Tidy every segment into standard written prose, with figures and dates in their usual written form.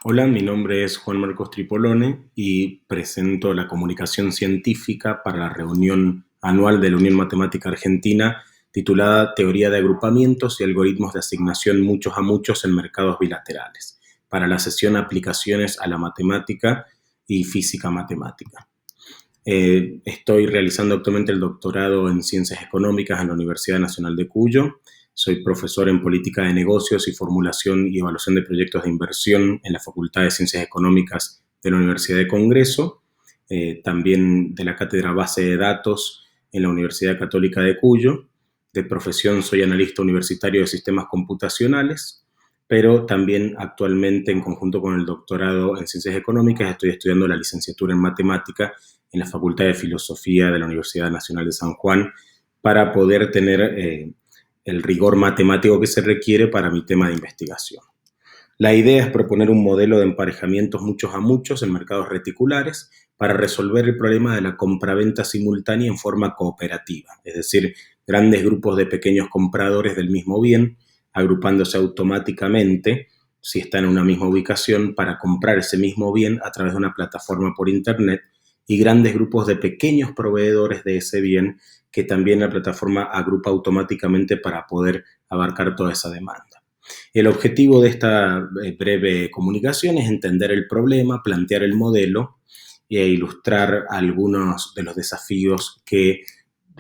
Hola, mi nombre es Juan Marcos Tripolone y presento la comunicación científica para la reunión anual de la Unión Matemática Argentina titulada Teoría de agrupamientos y algoritmos de asignación muchos a muchos en mercados bilaterales, para la sesión Aplicaciones a la matemática y física matemática. Estoy realizando actualmente el doctorado en Ciencias Económicas en la Universidad Nacional de Cuyo. Soy profesor en Política de Negocios y Formulación y Evaluación de Proyectos de Inversión en la Facultad de Ciencias Económicas de la Universidad de Congreso, también de la Cátedra Base de Datos en la Universidad Católica de Cuyo. De profesión soy analista universitario de sistemas computacionales, pero también actualmente, en conjunto con el doctorado en Ciencias Económicas, estoy estudiando la licenciatura en Matemática en la Facultad de Filosofía de la Universidad Nacional de San Juan para poder tener el rigor matemático que se requiere para mi tema de investigación. La idea es proponer un modelo de emparejamientos muchos a muchos en mercados reticulares para resolver el problema de la compraventa simultánea en forma cooperativa, es decir, grandes grupos de pequeños compradores del mismo bien, agrupándose automáticamente si están en una misma ubicación para comprar ese mismo bien a través de una plataforma por Internet, y grandes grupos de pequeños proveedores de ese bien que también la plataforma agrupa automáticamente para poder abarcar toda esa demanda. El objetivo de esta breve comunicación es entender el problema, plantear el modelo e ilustrar algunos de los desafíos que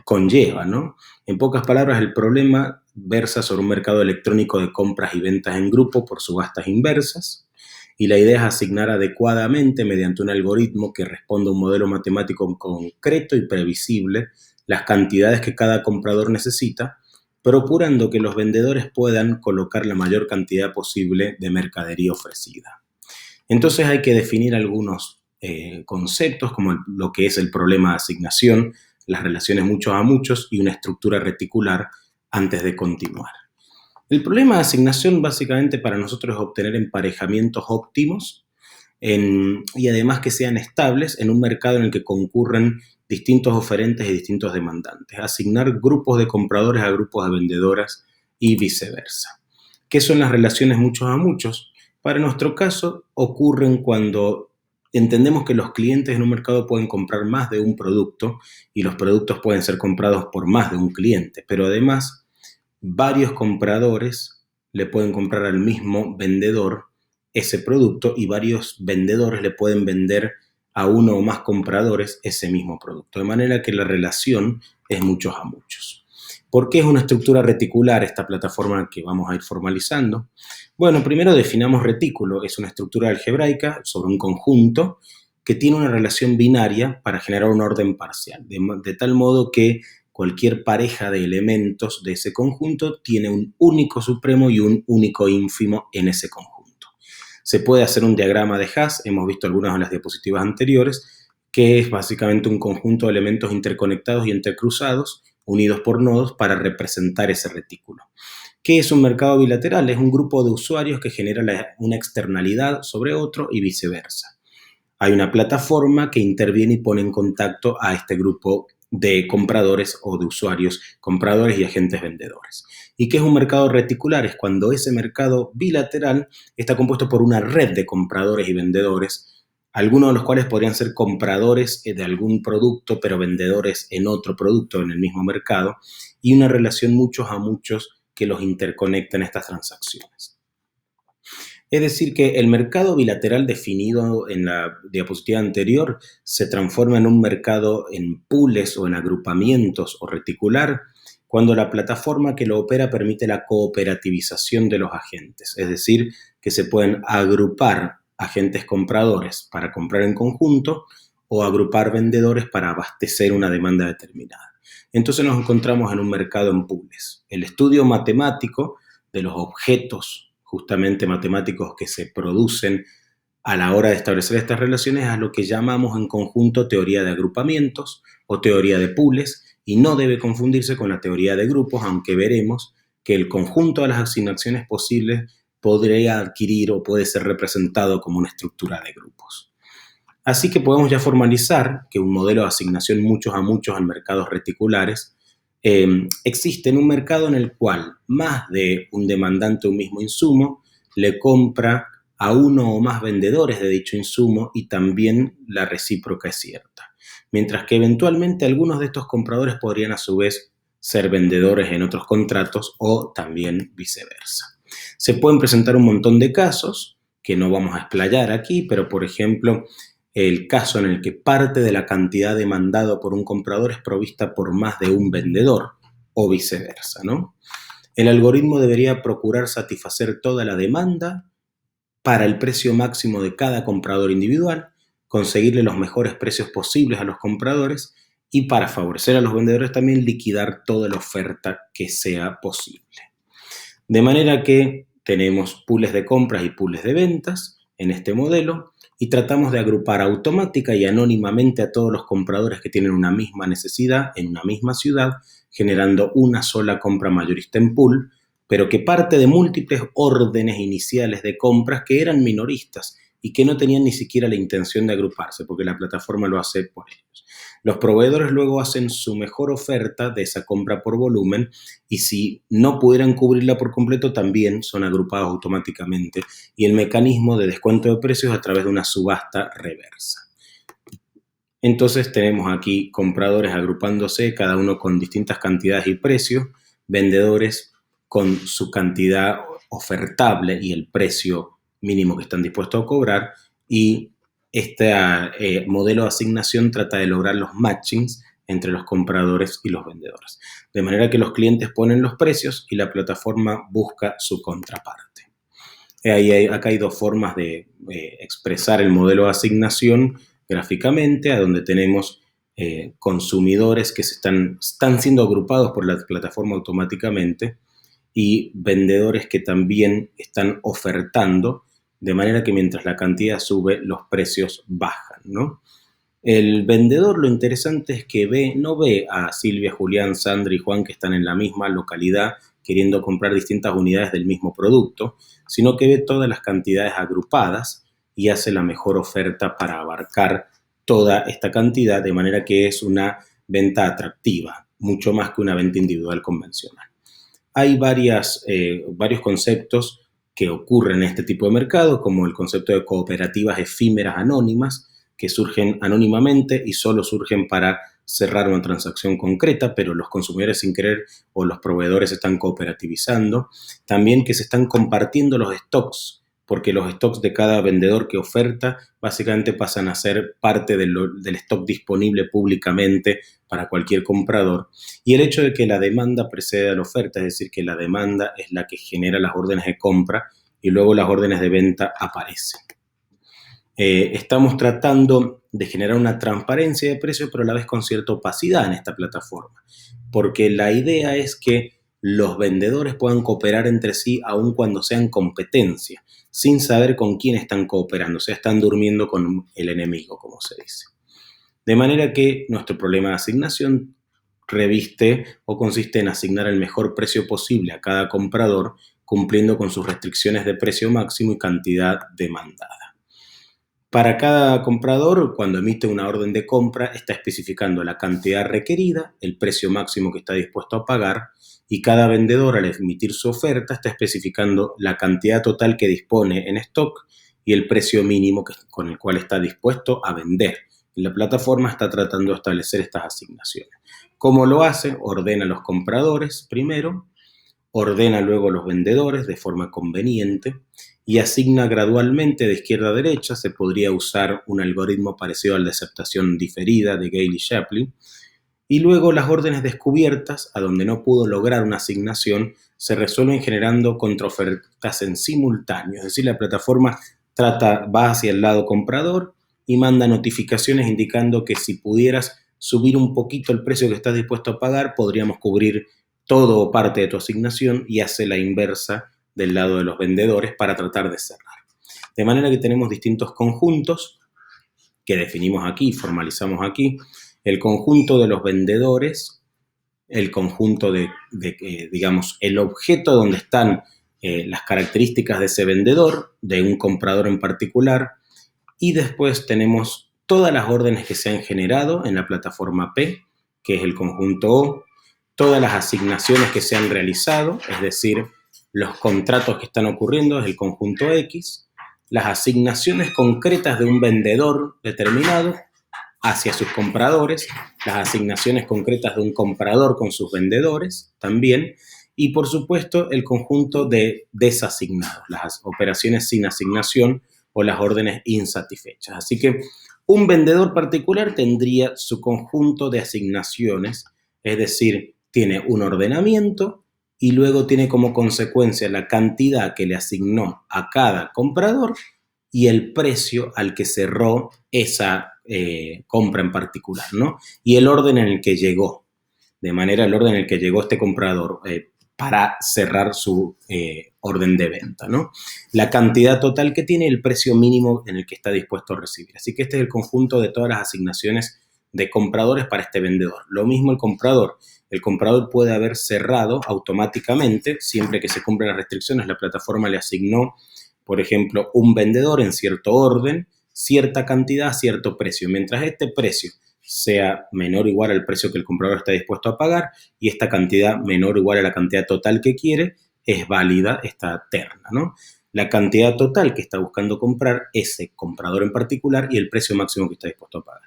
conlleva, ¿no? En pocas palabras, el problema versa sobre un mercado electrónico de compras y ventas en grupo por subastas inversas, y la idea es asignar adecuadamente, mediante un algoritmo que responda a un modelo matemático concreto y previsible, las cantidades que cada comprador necesita, procurando que los vendedores puedan colocar la mayor cantidad posible de mercadería ofrecida. Entonces hay que definir algunos conceptos como lo que es el problema de asignación, las relaciones muchos a muchos y una estructura reticular antes de continuar. El problema de asignación básicamente para nosotros es obtener emparejamientos óptimos y además que sean estables en un mercado en el que concurren distintos oferentes y distintos demandantes. Asignar grupos de compradores a grupos de vendedoras y viceversa. ¿Qué son las relaciones muchos a muchos? Para nuestro caso ocurren cuando entendemos que los clientes en un mercado pueden comprar más de un producto y los productos pueden ser comprados por más de un cliente, pero además varios compradores le pueden comprar al mismo vendedor ese producto y varios vendedores le pueden vender a uno o más compradores ese mismo producto. De manera que la relación es muchos a muchos. ¿Por qué es una estructura reticular esta plataforma que vamos a ir formalizando? Bueno, primero definamos retículo. Es una estructura algebraica sobre un conjunto que tiene una relación binaria para generar un orden parcial, de tal modo que cualquier pareja de elementos de ese conjunto tiene un único supremo y un único ínfimo en ese conjunto. Se puede hacer un diagrama de Hash, hemos visto algunas de las diapositivas anteriores, que es básicamente un conjunto de elementos interconectados y entrecruzados, unidos por nodos para representar ese retículo. ¿Qué es un mercado bilateral? Es un grupo de usuarios que genera una externalidad sobre otro y viceversa. Hay una plataforma que interviene y pone en contacto a este grupo de compradores o de usuarios compradores y agentes vendedores. ¿Y qué es un mercado reticular? Es cuando ese mercado bilateral está compuesto por una red de compradores y vendedores, algunos de los cuales podrían ser compradores de algún producto, pero vendedores en otro producto en el mismo mercado, y una relación muchos a muchos que los interconecta en estas transacciones. Es decir, que el mercado bilateral definido en la diapositiva anterior se transforma en un mercado en pools o en agrupamientos o reticular cuando la plataforma que lo opera permite la cooperativización de los agentes, es decir, que se pueden agrupar agentes compradores para comprar en conjunto o agrupar vendedores para abastecer una demanda determinada. Entonces nos encontramos en un mercado en pools. El estudio matemático de los objetos justamente matemáticos que se producen a la hora de establecer estas relaciones a lo que llamamos en conjunto teoría de agrupamientos o teoría de pools, y no debe confundirse con la teoría de grupos, aunque veremos que el conjunto de las asignaciones posibles podría adquirir o puede ser representado como una estructura de grupos. Así que podemos ya formalizar que un modelo de asignación muchos a muchos en mercados reticulares existe en un mercado en el cual más de un demandante un mismo insumo le compra a uno o más vendedores de dicho insumo y también la recíproca es cierta. Mientras que eventualmente algunos de estos compradores podrían a su vez ser vendedores en otros contratos o también viceversa. Se pueden presentar un montón de casos que no vamos a explayar aquí, pero por ejemplo, el caso en el que parte de la cantidad demandada por un comprador es provista por más de un vendedor o viceversa, ¿no? El algoritmo debería procurar satisfacer toda la demanda para el precio máximo de cada comprador individual, conseguirle los mejores precios posibles a los compradores y para favorecer a los vendedores también liquidar toda la oferta que sea posible. De manera que tenemos pools de compras y pools de ventas en este modelo y tratamos de agrupar automática y anónimamente a todos los compradores que tienen una misma necesidad en una misma ciudad, generando una sola compra mayorista en pool, pero que parte de múltiples órdenes iniciales de compras que eran minoristas y que no tenían ni siquiera la intención de agruparse, porque la plataforma lo hace por ellos. Los proveedores luego hacen su mejor oferta de esa compra por volumen y si no pudieran cubrirla por completo también son agrupados automáticamente y el mecanismo de descuento de precios a través de una subasta reversa. Entonces tenemos aquí compradores agrupándose, cada uno con distintas cantidades y precios, vendedores con su cantidad ofertable y el precio mínimo que están dispuestos a cobrar y este modelo de asignación trata de lograr los matchings entre los compradores y los vendedores. De manera que los clientes ponen los precios y la plataforma busca su contraparte. Acá hay dos formas de expresar el modelo de asignación gráficamente, a donde tenemos consumidores que están siendo agrupados por la plataforma automáticamente y vendedores que también están ofertando, de manera que mientras la cantidad sube, los precios bajan, ¿no? El vendedor, lo interesante es que no ve a Silvia, Julián, Sandra y Juan que están en la misma localidad queriendo comprar distintas unidades del mismo producto, sino que ve todas las cantidades agrupadas y hace la mejor oferta para abarcar toda esta cantidad, de manera que es una venta atractiva, mucho más que una venta individual convencional. Hay varios conceptos que ocurren en este tipo de mercado, como el concepto de cooperativas efímeras anónimas, que surgen anónimamente y solo surgen para cerrar una transacción concreta, pero los consumidores sin querer o los proveedores se están cooperativizando. También que se están compartiendo los stocks, porque los stocks de cada vendedor que oferta básicamente pasan a ser parte del stock disponible públicamente para cualquier comprador. Y el hecho de que la demanda precede a la oferta, es decir, que la demanda es la que genera las órdenes de compra y luego las órdenes de venta aparecen. Estamos tratando de generar una transparencia de precios, pero a la vez con cierta opacidad en esta plataforma, porque la idea es que los vendedores puedan cooperar entre sí aun cuando sean competencia, sin saber con quién están cooperando, o sea, están durmiendo con el enemigo, como se dice. De manera que nuestro problema de asignación reviste o consiste en asignar el mejor precio posible a cada comprador, cumpliendo con sus restricciones de precio máximo y cantidad demandada. Para cada comprador, cuando emite una orden de compra, está especificando la cantidad requerida, el precio máximo que está dispuesto a pagar, y cada vendedor, al emitir su oferta, está especificando la cantidad total que dispone en stock y el precio mínimo con el cual está dispuesto a vender. La plataforma está tratando de establecer estas asignaciones. ¿Cómo lo hace? Ordena a los compradores primero, ordena luego a los vendedores de forma conveniente y asigna gradualmente de izquierda a derecha. Se podría usar un algoritmo parecido al de aceptación diferida de Gale y Shapley. Y luego las órdenes descubiertas, a donde no pudo lograr una asignación, se resuelven generando contraofertas en simultáneo. Es decir, la plataforma va hacia el lado comprador y manda notificaciones indicando que si pudieras subir un poquito el precio que estás dispuesto a pagar, podríamos cubrir todo o parte de tu asignación, y hace la inversa del lado de los vendedores para tratar de cerrar. De manera que tenemos distintos conjuntos que definimos aquí, formalizamos aquí. El conjunto de los vendedores, el conjunto digamos, el objeto donde están las características de ese vendedor, de un comprador en particular, y después tenemos todas las órdenes que se han generado en la plataforma P, que es el conjunto O, todas las asignaciones que se han realizado, es decir, los contratos que están ocurriendo, es el conjunto X, las asignaciones concretas de un vendedor determinado hacia sus compradores, las asignaciones concretas de un comprador con sus vendedores también, y por supuesto el conjunto de desasignados, las operaciones sin asignación o las órdenes insatisfechas. Así que un vendedor particular tendría su conjunto de asignaciones, es decir, tiene un ordenamiento y luego tiene como consecuencia la cantidad que le asignó a cada comprador y el precio al que cerró esa compra en particular, ¿no? Y el orden en el que llegó, de manera el orden en el que llegó este comprador para cerrar su orden de venta, ¿no? La cantidad total que tiene y el precio mínimo en el que está dispuesto a recibir. Así que este es el conjunto de todas las asignaciones de compradores para este vendedor. Lo mismo el comprador. El comprador puede haber cerrado automáticamente, siempre que se cumplen las restricciones, la plataforma le asignó, por ejemplo, un vendedor en cierto orden, cierta cantidad, cierto precio. Mientras este precio sea menor o igual al precio que el comprador está dispuesto a pagar y esta cantidad menor o igual a la cantidad total que quiere, es válida esta terna, ¿no? La cantidad total que está buscando comprar ese comprador en particular y el precio máximo que está dispuesto a pagar.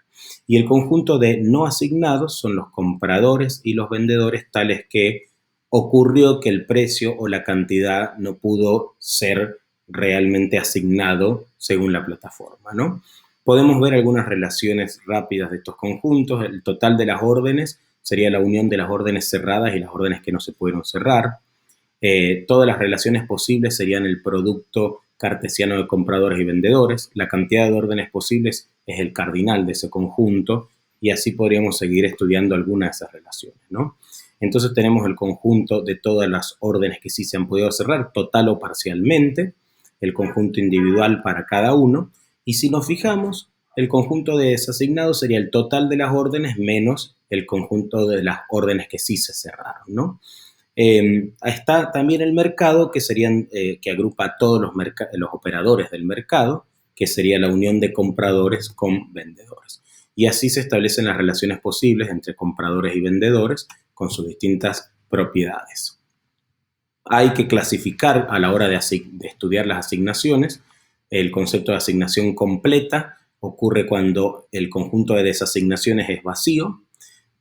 Y el conjunto de no asignados son los compradores y los vendedores tales que ocurrió que el precio o la cantidad no pudo ser realmente asignado según la plataforma, ¿no? Podemos ver algunas relaciones rápidas de estos conjuntos. El total de las órdenes sería la unión de las órdenes cerradas y las órdenes que no se pudieron cerrar. Todas las relaciones posibles serían el producto cartesiano de compradores y vendedores. La cantidad de órdenes posibles es el cardinal de ese conjunto y así podríamos seguir estudiando algunas de esas relaciones, ¿no? Entonces tenemos el conjunto de todas las órdenes que sí se han podido cerrar, total o parcialmente, el conjunto individual para cada uno, y si nos fijamos, el conjunto de desasignados sería el total de las órdenes menos el conjunto de las órdenes que sí se cerraron, ¿no? Está también el mercado, que serían, que agrupa a todos los operadores del mercado, que sería la unión de compradores con vendedores. Y así se establecen las relaciones posibles entre compradores y vendedores con sus distintas propiedades. Hay que clasificar a la hora de estudiar las asignaciones. El concepto de asignación completa ocurre cuando el conjunto de desasignaciones es vacío.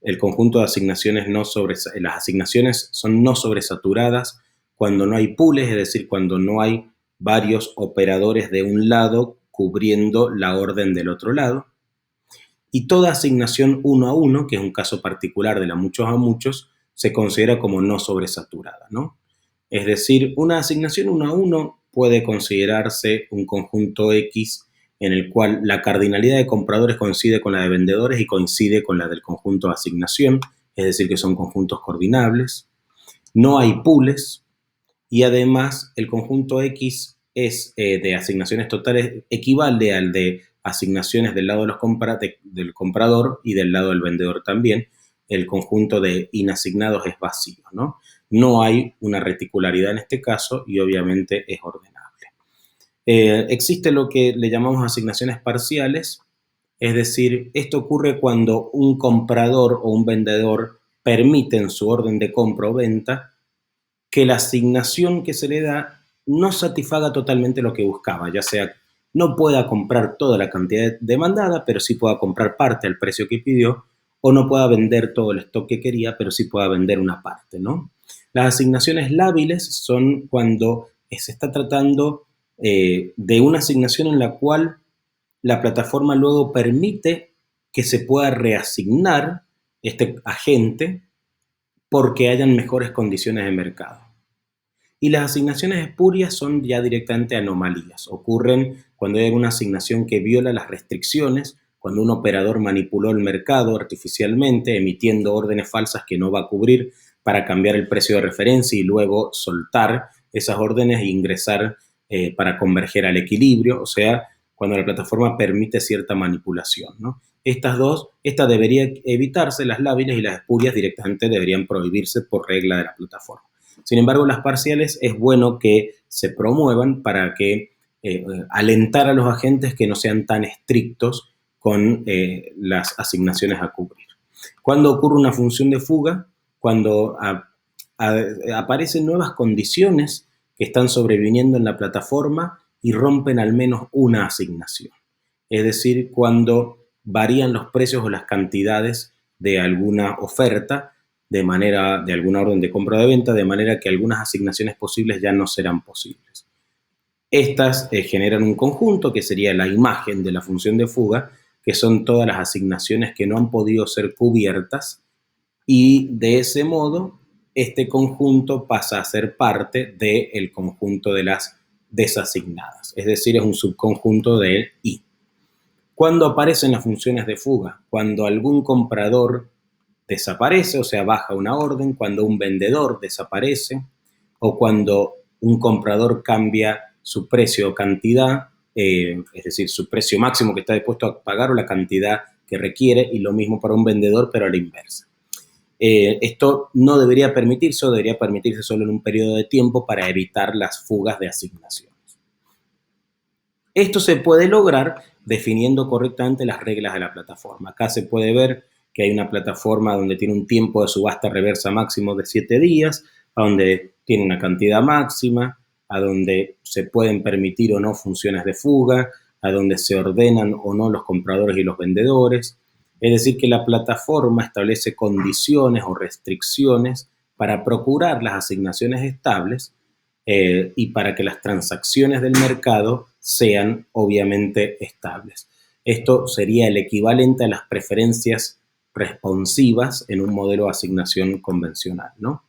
El conjunto de asignaciones las asignaciones son no sobresaturadas cuando no hay pools, es decir, cuando no hay varios operadores de un lado cubriendo la orden del otro lado. Y toda asignación uno a uno, que es un caso particular de la muchos a muchos, se considera como no sobresaturada, ¿no? Es decir, una asignación uno a uno puede considerarse un conjunto X en el cual la cardinalidad de compradores coincide con la de vendedores y coincide con la del conjunto de asignación, es decir, que son conjuntos coordinables. No hay pools y además el conjunto X es de asignaciones totales, equivale al de asignaciones del lado del comprador y del lado del vendedor también. El conjunto de inasignados es vacío, ¿no? No hay una reticularidad en este caso y obviamente es ordenable. Existe lo que le llamamos asignaciones parciales, es decir, esto ocurre cuando un comprador o un vendedor permite en su orden de compra o venta que la asignación que se le da no satisfaga totalmente lo que buscaba, ya sea no pueda comprar toda la cantidad demandada, pero sí pueda comprar parte al precio que pidió, o no pueda vender todo el stock que quería, pero sí pueda vender una parte, ¿no? Las asignaciones lábiles son cuando se está tratando de una asignación en la cual la plataforma luego permite que se pueda reasignar este agente porque hayan mejores condiciones de mercado. Y las asignaciones espurias son ya directamente anomalías. Ocurren cuando hay una asignación que viola las restricciones, cuando un operador manipuló el mercado artificialmente, emitiendo órdenes falsas que no va a cubrir para cambiar el precio de referencia y luego soltar esas órdenes e ingresar para converger al equilibrio, o sea, cuando la plataforma permite cierta manipulación, ¿no? Esta debería evitarse, las lábiles y las espurias directamente deberían prohibirse por regla de la plataforma. Sin embargo, las parciales es bueno que se promuevan para que alentar a los agentes que no sean tan estrictos con las asignaciones a cubrir. ¿Cuándo ocurre una función de fuga? Cuando aparecen nuevas condiciones que están sobreviniendo en la plataforma y rompen al menos una asignación. Es decir, cuando varían los precios o las cantidades de alguna oferta de alguna orden de compra o de venta, de manera que algunas asignaciones posibles ya no serán posibles. Estas generan un conjunto que sería la imagen de la función de fuga, que son todas las asignaciones que no han podido ser cubiertas, y de ese modo este conjunto pasa a ser parte del conjunto de las desasignadas, es decir, es un subconjunto de I. ¿Cuándo aparecen las funciones de fuga? Cuando algún comprador desaparece, o sea, baja una orden, cuando un vendedor desaparece, o cuando un comprador cambia su precio o cantidad, es decir, su precio máximo que está dispuesto a pagar o la cantidad que requiere, y lo mismo para un vendedor, pero a la inversa. Esto no debería permitirse, o debería permitirse solo en un periodo de tiempo para evitar las fugas de asignaciones. Esto se puede lograr definiendo correctamente las reglas de la plataforma. Acá se puede ver que hay una plataforma donde tiene un tiempo de subasta reversa máximo de 7 días, a donde tiene una cantidad máxima, a donde se pueden permitir o no funciones de fuga, a donde se ordenan o no los compradores y los vendedores. Es decir, que la plataforma establece condiciones o restricciones para procurar las asignaciones estables y para que las transacciones del mercado sean obviamente estables. Esto sería el equivalente a las preferencias responsivas en un modelo de asignación convencional, ¿no?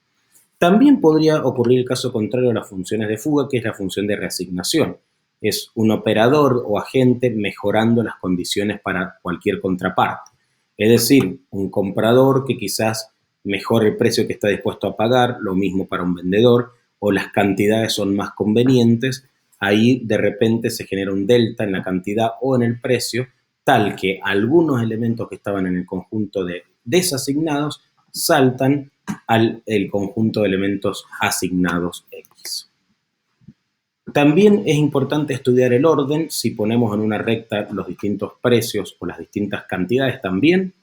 También podría ocurrir el caso contrario a las funciones de fuga, que es la función de reasignación. Es un operador o agente mejorando las condiciones para cualquier contraparte. Es decir, un comprador que quizás mejore el precio que está dispuesto a pagar, lo mismo para un vendedor, o las cantidades son más convenientes, ahí de repente se genera un delta en la cantidad o en el precio, tal que algunos elementos que estaban en el conjunto de desasignados saltan al conjunto de elementos asignados X. También es importante estudiar el orden. Si ponemos en una recta los distintos precios o las distintas cantidades también,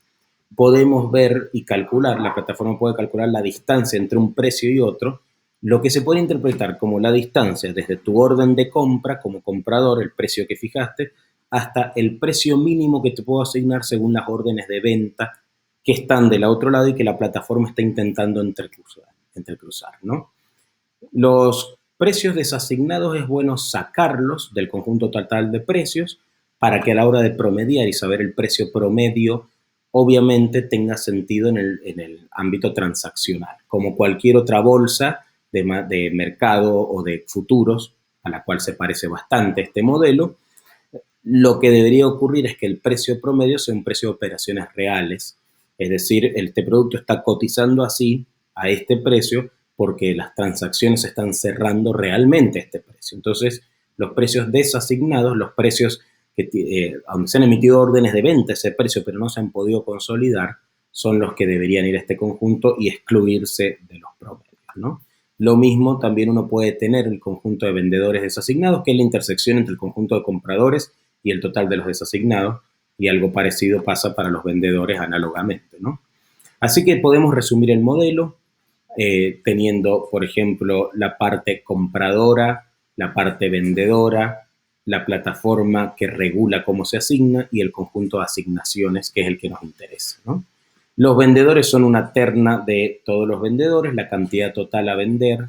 podemos ver y calcular, la plataforma puede calcular la distancia entre un precio y otro, lo que se puede interpretar como la distancia desde tu orden de compra como comprador, el precio que fijaste, hasta el precio mínimo que te puedo asignar según las órdenes de venta que están del otro lado y que la plataforma está intentando entrecruzar, ¿no? Los precios desasignados es bueno sacarlos del conjunto total de precios para que a la hora de promediar y saber el precio promedio obviamente tenga sentido en el ámbito transaccional, como cualquier otra bolsa de mercado o de futuros, a la cual se parece bastante este modelo. Lo que debería ocurrir es que el precio promedio sea un precio de operaciones reales, es decir, este producto está cotizando así a este precio porque las transacciones se están cerrando realmente a este precio. Entonces, los precios desasignados, los precios aunque se han emitido órdenes de venta a ese precio, pero no se han podido consolidar, son los que deberían ir a este conjunto y excluirse de los promedios, ¿no? Lo mismo también uno puede tener el conjunto de vendedores desasignados, que es la intersección entre el conjunto de compradores y el total de los desasignados, y algo parecido pasa para los vendedores análogamente, ¿no? Así que podemos resumir el modelo teniendo, por ejemplo, la parte compradora, la parte vendedora, la plataforma que regula cómo se asigna y el conjunto de asignaciones, que es el que nos interesa, ¿no? Los vendedores son una terna de todos los vendedores, la cantidad total a vender,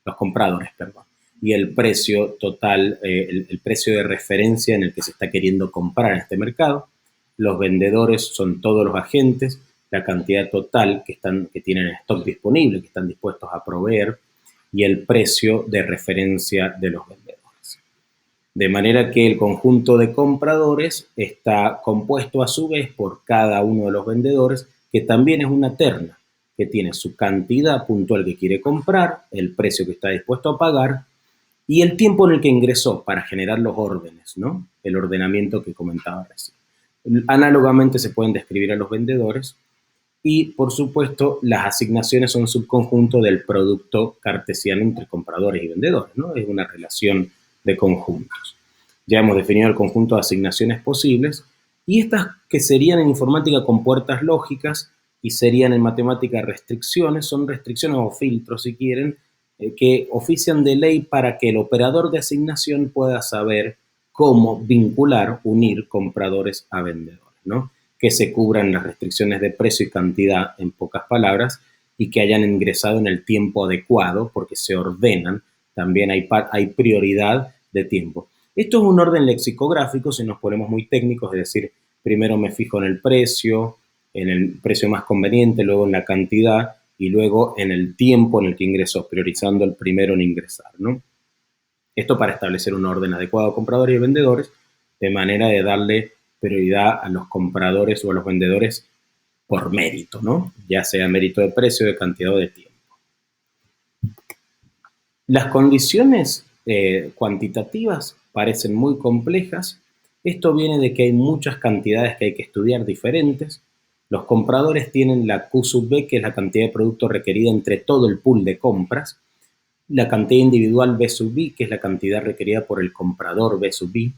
los compradores, perdón, y el precio total, el precio de referencia en el que se está queriendo comprar en este mercado. Los vendedores son todos los agentes, la cantidad total que tienen stock disponible, que están dispuestos a proveer, y el precio de referencia de los vendedores. De manera que el conjunto de compradores está compuesto a su vez por cada uno de los vendedores, que también es una terna, que tiene su cantidad puntual que quiere comprar, el precio que está dispuesto a pagar y el tiempo en el que ingresó para generar los órdenes, ¿no? El ordenamiento que comentaba recién. Análogamente se pueden describir a los vendedores y, por supuesto, las asignaciones son subconjunto del producto cartesiano entre compradores y vendedores, ¿no? Es una relación de conjuntos. Ya hemos definido el conjunto de asignaciones posibles y estas que serían en informática compuertas lógicas y serían en matemática restricciones, son restricciones o filtros si quieren, que ofician de ley para que el operador de asignación pueda saber cómo vincular, unir compradores a vendedores, ¿no? Que se cubran las restricciones de precio y cantidad, en pocas palabras, y que hayan ingresado en el tiempo adecuado, porque se ordenan, también hay prioridad de tiempo. Esto es un orden lexicográfico, si nos ponemos muy técnicos, es decir, primero me fijo en el precio más conveniente, luego en la cantidad y luego en el tiempo en el que ingresó, priorizando el primero en ingresar, ¿no? Esto para establecer un orden adecuado a compradores y vendedores, de manera de darle prioridad a los compradores o a los vendedores por mérito, ¿no? Ya sea mérito de precio, de cantidad o de tiempo. Las condiciones cuantitativas parecen muy complejas. Esto viene de que hay muchas cantidades que hay que estudiar diferentes. Los compradores tienen la Q sub B, que es la cantidad de producto requerida entre todo el pool de compras. La cantidad individual B sub B, que es la cantidad requerida por el comprador B sub B.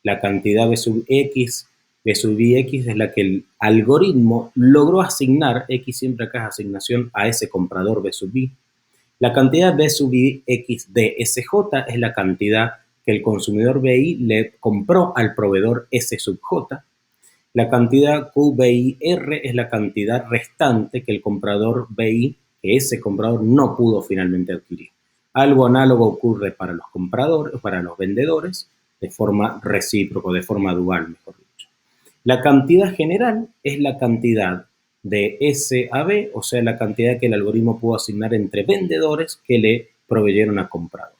La cantidad B sub X, B sub B X es la que el algoritmo logró asignar, X siempre acá es asignación, a ese comprador B sub B. La cantidad B sub I X de SJ es la cantidad que el consumidor BI le compró al proveedor S sub J. La cantidad QBIR es la cantidad restante que el comprador BI, que ese comprador no pudo finalmente adquirir. Algo análogo ocurre para los compradores, para los vendedores, de forma recíproca, de forma dual, mejor dicho. La cantidad general es la cantidad de S a B, o sea, la cantidad que el algoritmo pudo asignar entre vendedores que le proveyeron a compradores.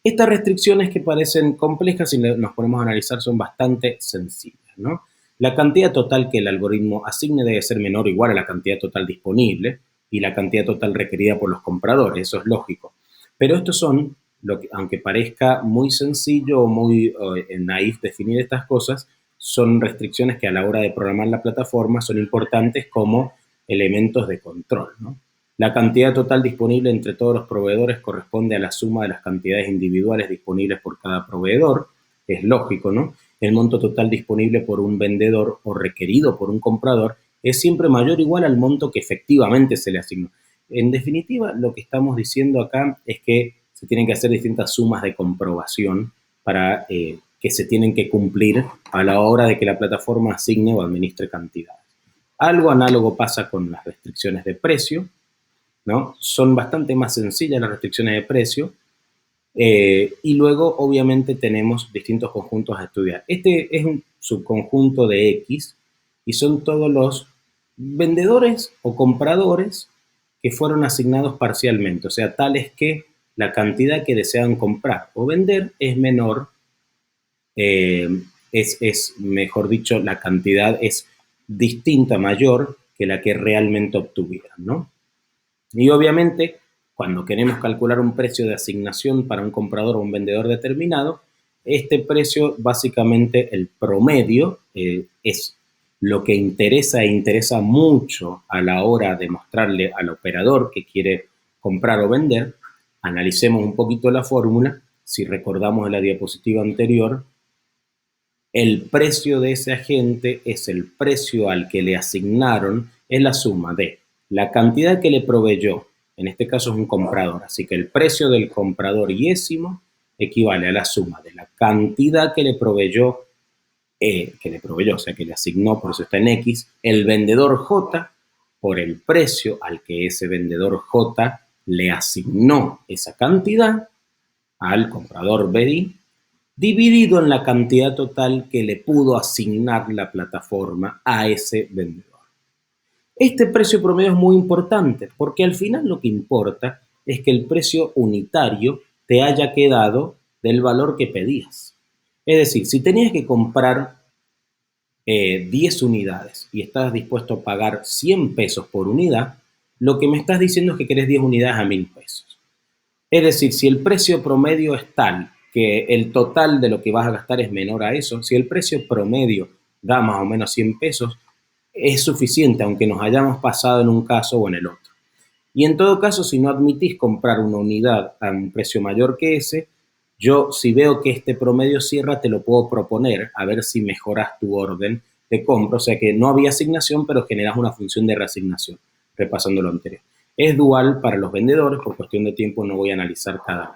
Estas restricciones que parecen complejas, si nos ponemos a analizar, son bastante sencillas, ¿no? La cantidad total que el algoritmo asigne debe ser menor o igual a la cantidad total disponible y la cantidad total requerida por los compradores, eso es lógico. Pero estos son, aunque parezca muy sencillo o muy naif definir estas cosas, son restricciones que a la hora de programar la plataforma son importantes como elementos de control, ¿no? La cantidad total disponible entre todos los proveedores corresponde a la suma de las cantidades individuales disponibles por cada proveedor, es lógico, ¿no? El monto total disponible por un vendedor o requerido por un comprador es siempre mayor o igual al monto que efectivamente se le asignó. En definitiva, lo que estamos diciendo acá es que se tienen que hacer distintas sumas de comprobación para que se tienen que cumplir a la hora de que la plataforma asigne o administre cantidades. Algo análogo pasa con las restricciones de precio, ¿no? Son bastante más sencillas las restricciones de precio y luego obviamente tenemos distintos conjuntos a estudiar. Este es un subconjunto de X y son todos los vendedores o compradores que fueron asignados parcialmente, o sea, tales que la cantidad que desean comprar o vender es menor, mejor dicho, la cantidad es distinta, mayor que la que realmente obtuvieron, ¿no? Y obviamente, cuando queremos calcular un precio de asignación para un comprador o un vendedor determinado, este precio, básicamente el promedio, es lo que interesa e interesa mucho a la hora de mostrarle al operador que quiere comprar o vender. Analicemos un poquito la fórmula. Si recordamos en la diapositiva anterior, el precio de ese agente es el precio al que le asignaron, es la suma de la cantidad que le proveyó, en este caso es un comprador, así que el precio del comprador yésimo equivale a la suma de la cantidad que le proveyó, o sea, que le asignó, por eso está en X, el vendedor J, por el precio al que ese vendedor J le asignó esa cantidad al comprador BI, dividido en la cantidad total que le pudo asignar la plataforma a ese vendedor. Este precio promedio es muy importante porque al final lo que importa es que el precio unitario te haya quedado del valor que pedías. Es decir, si tenías que comprar 10 unidades y estás dispuesto a pagar 100 pesos por unidad, lo que me estás diciendo es que querés 10 unidades a 1000 pesos. Es decir, si el precio promedio es tal que el total de lo que vas a gastar es menor a eso, si el precio promedio da más o menos 100 pesos, es suficiente, aunque nos hayamos pasado en un caso o en el otro. Y en todo caso, si no admitís comprar una unidad a un precio mayor que ese, yo si veo que este promedio cierra, te lo puedo proponer a ver si mejoras tu orden de compra. O sea que no había asignación, pero generas una función de reasignación, repasando lo anterior. Es dual para los vendedores, por cuestión de tiempo no voy a analizar cada lado.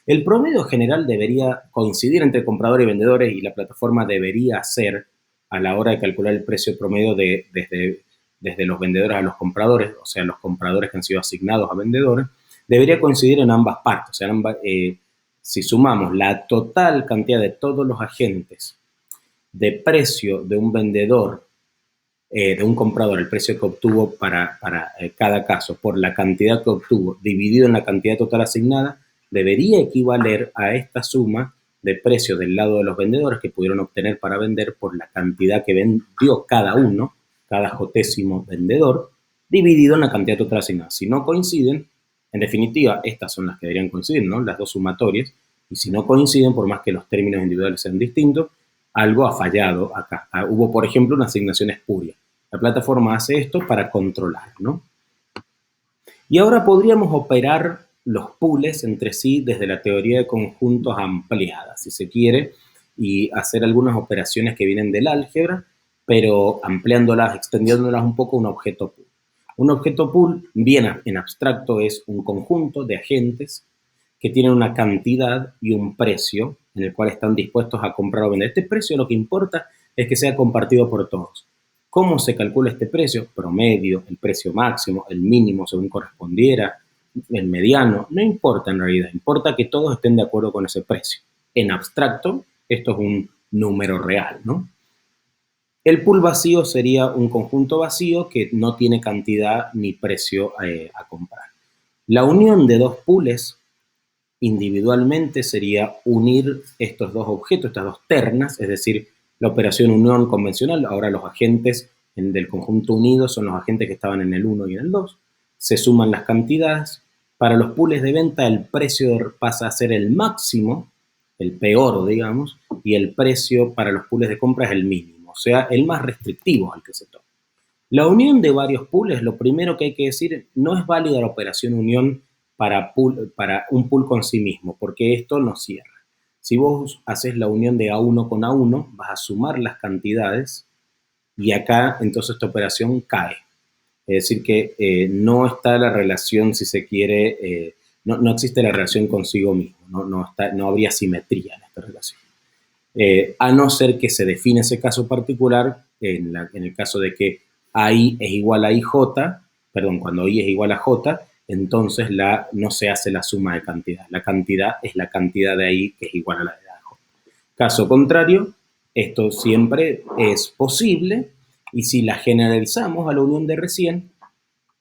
El promedio general debería coincidir entre compradores y vendedores y la plataforma debería hacer, a la hora de calcular el precio promedio desde los vendedores a los compradores, o sea, los compradores que han sido asignados a vendedores, debería coincidir en ambas partes. O sea, si sumamos la total cantidad de todos los agentes de precio de un vendedor, de un comprador, el precio que obtuvo para cada caso, por la cantidad que obtuvo, dividido en la cantidad total asignada, debería equivaler a esta suma de precio del lado de los vendedores que pudieron obtener para vender por la cantidad que vendió cada uno, cada jotésimo vendedor, dividido en la cantidad total asignada. Si no coinciden, en definitiva, estas son las que deberían coincidir, ¿no? Las dos sumatorias, y si no coinciden, por más que los términos individuales sean distintos, algo ha fallado acá. Hubo, por ejemplo, una asignación espuria. La plataforma hace esto para controlar, ¿no? Y ahora podríamos operar los pools entre sí desde la teoría de conjuntos ampliada, si se quiere, y hacer algunas operaciones que vienen del álgebra, pero ampliándolas, extendiéndolas un poco a un objeto pool. Un objeto pool, bien en abstracto, es un conjunto de agentes que tienen una cantidad y un precio en el cual están dispuestos a comprar o vender. Este precio lo que importa es que sea compartido por todos. ¿Cómo se calcula este precio? Promedio, el precio máximo, el mínimo según correspondiera, el mediano, no importa en realidad, importa que todos estén de acuerdo con ese precio. En abstracto, esto es un número real, ¿no? El pool vacío sería un conjunto vacío que no tiene cantidad ni precio a comprar. La unión de dos pools individualmente sería unir estos dos objetos, estas dos ternas, es decir, la operación unión convencional. Ahora los agentes del conjunto unido son los agentes que estaban en el 1 y en el 2. Se suman las cantidades. Para los pools de venta el precio pasa a ser el máximo, el peor, digamos, y el precio para los pools de compra es el mínimo, o sea, el más restrictivo al que se toma. La unión de varios pools, lo primero que hay que decir, no es válida la operación unión para un pool con sí mismo, porque esto no cierra. Si vos haces la unión de A1 con A1, vas a sumar las cantidades y acá entonces esta operación cae. Es decir, que no está la relación, si se quiere, no existe la relación consigo mismo, no habría simetría en esta relación. A no ser que se define ese caso particular, en el caso de que AI es igual a IJ, perdón, cuando I es igual a J, entonces no se hace la suma de cantidad. La cantidad es la cantidad de AI que es igual a la de J. Caso contrario, esto siempre es posible y si la generalizamos a la unión de recién,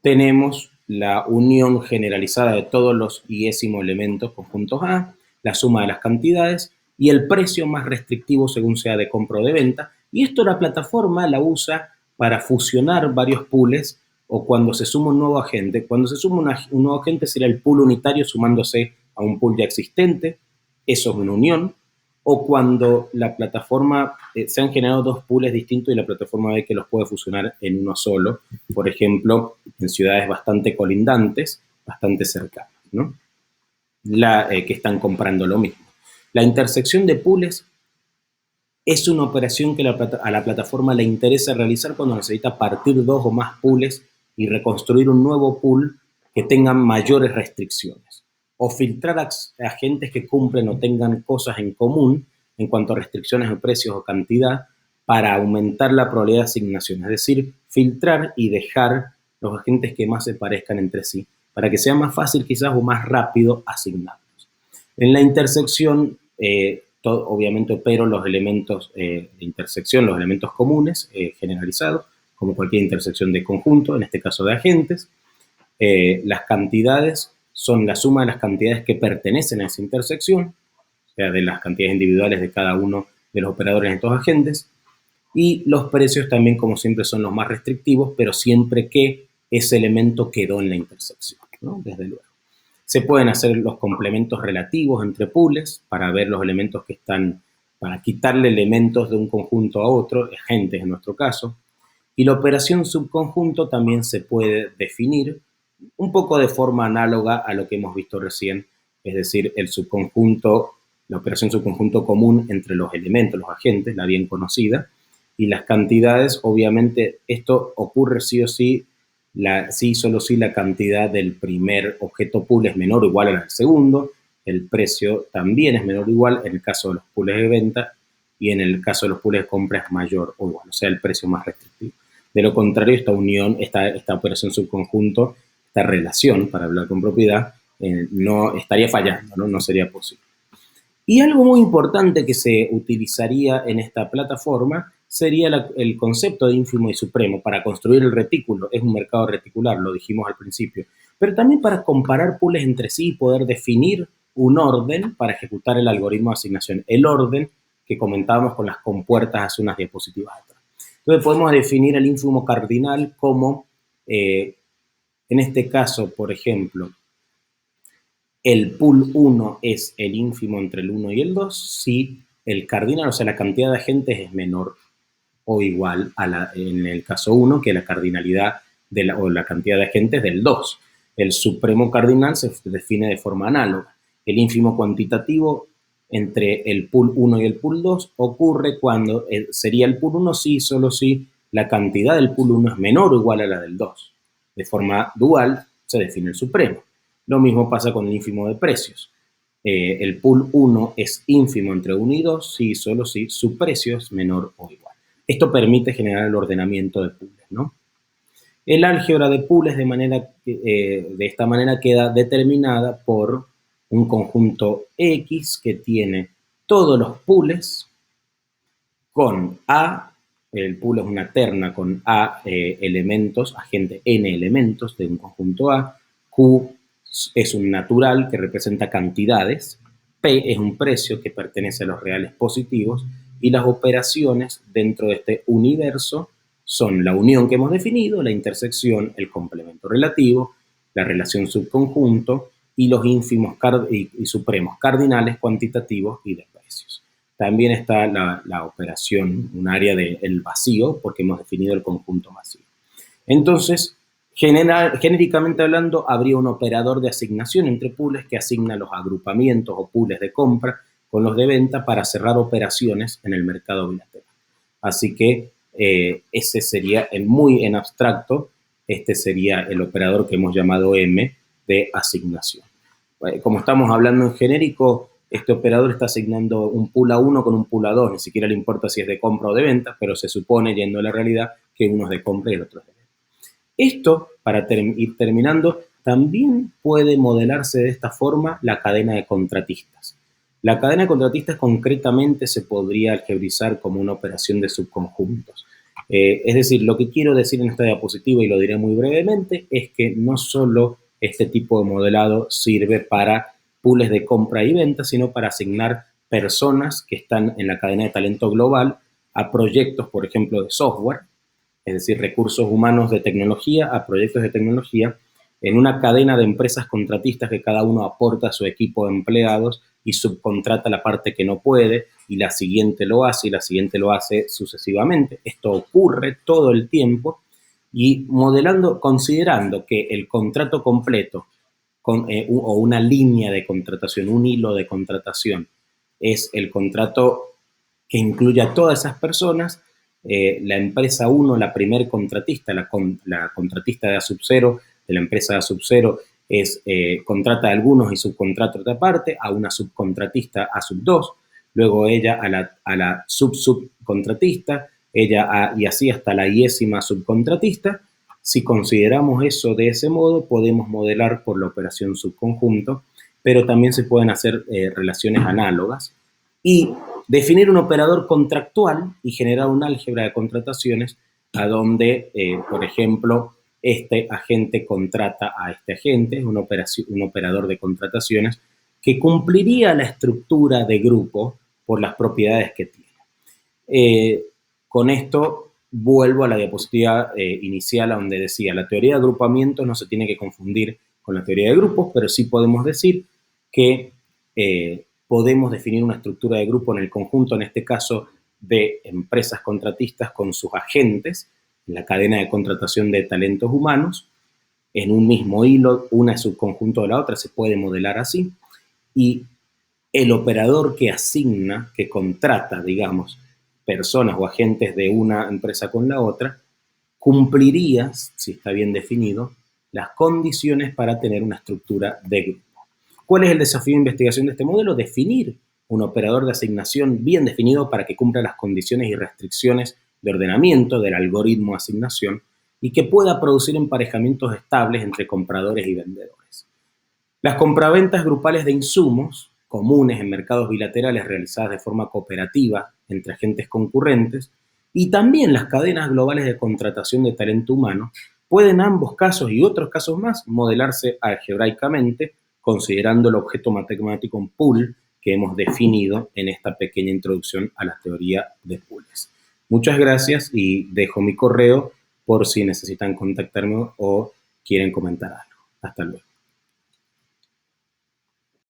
tenemos la unión generalizada de todos los iésimo elementos conjuntos A, la suma de las cantidades y el precio más restrictivo según sea de compra o de venta. Y esto la plataforma la usa para fusionar varios pools o cuando se suma un nuevo agente. Cuando se suma un nuevo agente será el pool unitario sumándose a un pool ya existente. Eso es una unión. O cuando la plataforma, se han generado dos pools distintos y la plataforma ve que los puede fusionar en uno solo. Por ejemplo, en ciudades bastante colindantes, bastante cercanas, ¿no? Que están comprando lo mismo. La intersección de pools es una operación que a la plataforma le interesa realizar cuando necesita partir dos o más pools y reconstruir un nuevo pool que tengan mayores restricciones. O filtrar agentes que cumplen o tengan cosas en común en cuanto a restricciones de precios o cantidad para aumentar la probabilidad de asignación. Es decir, filtrar y dejar los agentes que más se parezcan entre sí para que sea más fácil quizás o más rápido asignarlos. En la intersección, obviamente opero los elementos de intersección, los elementos comunes generalizados, como cualquier intersección de conjunto, en este caso de agentes. Las cantidades son la suma de las cantidades que pertenecen a esa intersección, o sea, de las cantidades individuales de cada uno de los operadores en estos agentes. Y los precios también, como siempre, son los más restrictivos, pero siempre que ese elemento quedó en la intersección, ¿no? Desde luego. Se pueden hacer los complementos relativos entre pools para ver los elementos que están, para quitarle elementos de un conjunto a otro, agentes en nuestro caso. Y la operación subconjunto también se puede definir un poco de forma análoga a lo que hemos visto recién, es decir, el subconjunto, la operación subconjunto común entre los elementos, los agentes, la bien conocida, y las cantidades. Obviamente esto ocurre sí o sí sí, solo si la cantidad del primer objeto pool es menor o igual a la del segundo, el precio también es menor o igual en el caso de los pools de venta y en el caso de los pools de compra es mayor o igual, o sea, el precio más restrictivo. De lo contrario, esta unión, esta operación subconjunto, esta relación, para hablar con propiedad, no estaría fallando, ¿no? No sería posible. Y algo muy importante que se utilizaría en esta plataforma sería el concepto de ínfimo y supremo para construir el retículo. Es un mercado reticular, lo dijimos al principio. Pero también para comparar pools entre sí y poder definir un orden para ejecutar el algoritmo de asignación. El orden que comentábamos con las compuertas hace unas diapositivas atrás. Entonces podemos definir el ínfimo cardinal como, en este caso, por ejemplo, el pool 1 es el ínfimo entre el 1 y el 2 si el cardinal, o sea, la cantidad de agentes es menor o igual en el caso 1 que la cardinalidad o la cantidad de agentes del 2. El supremo cardinal se define de forma análoga. El ínfimo cuantitativo entre el pool 1 y el pool 2 ocurre cuando sería el pool 1 sí, solo si la cantidad del pool 1 es menor o igual a la del 2. De forma dual se define el supremo. Lo mismo pasa con el ínfimo de precios. El pool 1 es ínfimo entre 1 y 2 si solo si su precio es menor o igual. Esto permite generar el ordenamiento de pools, ¿no? El álgebra de pools de esta manera queda determinada por un conjunto X que tiene todos los pools con A, el pool es una terna con A elementos, agente N elementos de un conjunto A, Q es un natural que representa cantidades, P es un precio que pertenece a los reales positivos y las operaciones dentro de este universo son la unión que hemos definido, la intersección, el complemento relativo, la relación subconjunto y los ínfimos y supremos cardinales cuantitativos y de precios. También está la operación, un área del vacío, porque hemos definido el conjunto vacío. Entonces, genéricamente hablando, habría un operador de asignación entre pools que asigna los agrupamientos o pools de compra con los de venta para cerrar operaciones en el mercado bilateral. Así que ese sería, muy en abstracto, este sería el operador que hemos llamado M de asignación. Como estamos hablando en genérico, este operador está asignando un pool a 1 con un pool a 2, ni siquiera le importa si es de compra o de venta, pero se supone, yendo a la realidad, que uno es de compra y el otro es de venta. Esto, para ir terminando, también puede modelarse de esta forma la cadena de contratistas. La cadena de contratistas concretamente se podría algebrizar como una operación de subconjuntos. Es decir, lo que quiero decir en esta diapositiva, y lo diré muy brevemente, es que no solo este tipo de modelado sirve para pools de compra y venta, sino para asignar personas que están en la cadena de talento global a proyectos, por ejemplo, de software, es decir, recursos humanos de tecnología a proyectos de tecnología, en una cadena de empresas contratistas que cada uno aporta a su equipo de empleados y subcontrata la parte que no puede, y la siguiente lo hace, y la siguiente lo hace sucesivamente. Esto ocurre todo el tiempo, y considerando que el contrato completo o una línea de contratación, un hilo de contratación, es el contrato que incluye a todas esas personas, la empresa 1, la primer contratista, la contratista de A-0 de la empresa de A-0 contrata a algunos y subcontrata otra parte, a una subcontratista A-2, luego ella a la subcontratista, y así hasta la 10ª subcontratista. Si consideramos eso de ese modo, podemos modelar por la operación subconjunto, pero también se pueden hacer relaciones análogas y definir un operador contractual y generar un álgebra de contrataciones a donde, por ejemplo, este agente contrata a este agente, es un operador de contrataciones que cumpliría la estructura de grupo por las propiedades que tiene. Con esto vuelvo a la diapositiva inicial, a donde decía, la teoría de agrupamientos no se tiene que confundir con la teoría de grupos, pero sí podemos decir que podemos definir una estructura de grupo en el conjunto, en este caso, de empresas contratistas con sus agentes, en la cadena de contratación de talentos humanos, en un mismo hilo, una es subconjunto de la otra, se puede modelar así, y el operador que asigna, que contrata, digamos, personas o agentes de una empresa con la otra, cumplirías, si está bien definido, las condiciones para tener una estructura de grupo. ¿Cuál es el desafío de investigación de este modelo? Definir un operador de asignación bien definido para que cumpla las condiciones y restricciones de ordenamiento del algoritmo de asignación y que pueda producir emparejamientos estables entre compradores y vendedores. Las compraventas grupales de insumos, comunes en mercados bilaterales realizadas de forma cooperativa entre agentes concurrentes, y también las cadenas globales de contratación de talento humano, pueden ambos casos y otros casos más modelarse algebraicamente considerando el objeto matemático en pool que hemos definido en esta pequeña introducción a la teoría de pools. Muchas gracias y dejo mi correo por si necesitan contactarme o quieren comentar algo. Hasta luego.